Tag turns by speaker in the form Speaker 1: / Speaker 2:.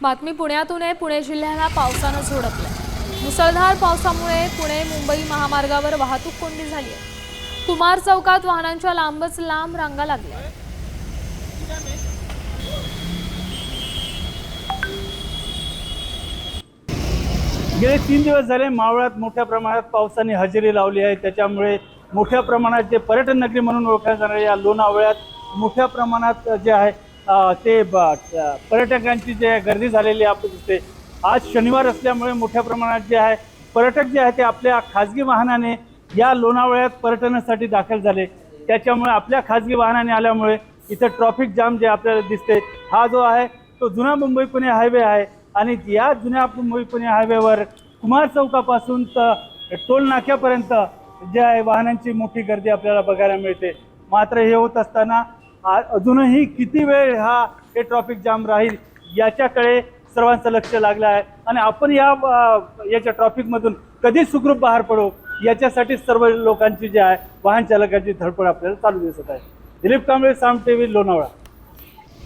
Speaker 1: बातमी पुण्यातून आहे। पुणे जिल्ह्याला पावसानं झोडपलंय। मुसळधार पावसामुळे पुणे मुंबई महामार्गावर वाहतूक कोंडी झाली आहे। कुमार चौकात वाहनांच्या लांबच लांब रांगा लागल्या।
Speaker 2: गेले 3 दिवस झाले मावळात मोठ्या प्रमाणात पावसाने हजेरी लावली आहे। त्याच्यामुळे मोठ्या प्रमाणात जे पर्यटन नगरी म्हणून ओळखल्या जाणाऱ्या या लोणावळ्यात मोठ्या प्रमाणात जे आहे ते पर्यटकांची जे गर्दी झालेली आपण दिसते। आज शनिवार असल्यामुळे मोठ्या प्रमाणात जे आहे पर्यटक जे आहे ते आपल्या खाजगी वाहनाने या लोणावळ्यात पर्यटनासाठी दाखल झाले। त्याच्यामुळे आपल्या खाजगी वाहनाने आल्यामुळे इथं ट्रॅफिक जाम जे आपल्याला दिसते, हा जो आहे तो जुना मुंबई पुणे हायवे आहे आणि या जुन्या मुंबई पुणे हायवेवर कुमार चौकापासून तर टोल नाक्यापर्यंत जे आहे वाहनांची मोठी गर्दी आपल्याला बघायला मिळते। मात्र हे होत असताना अजूनही किती वेळ हे ट्रॅफिक जाम राहील याच्याकडे सर्वांचं लक्ष लागलं आहे आणि आपण याच्या ट्रॅफिकमधून कधी सुखरूप बाहेर पडू याच्यासाठी सर्व लोकांची जी आहे वाहन चालकांची धडपड आपल्याला चालू दिसत आहे। दिलीप कांबळे, साम टीव्ही, लोणावळा।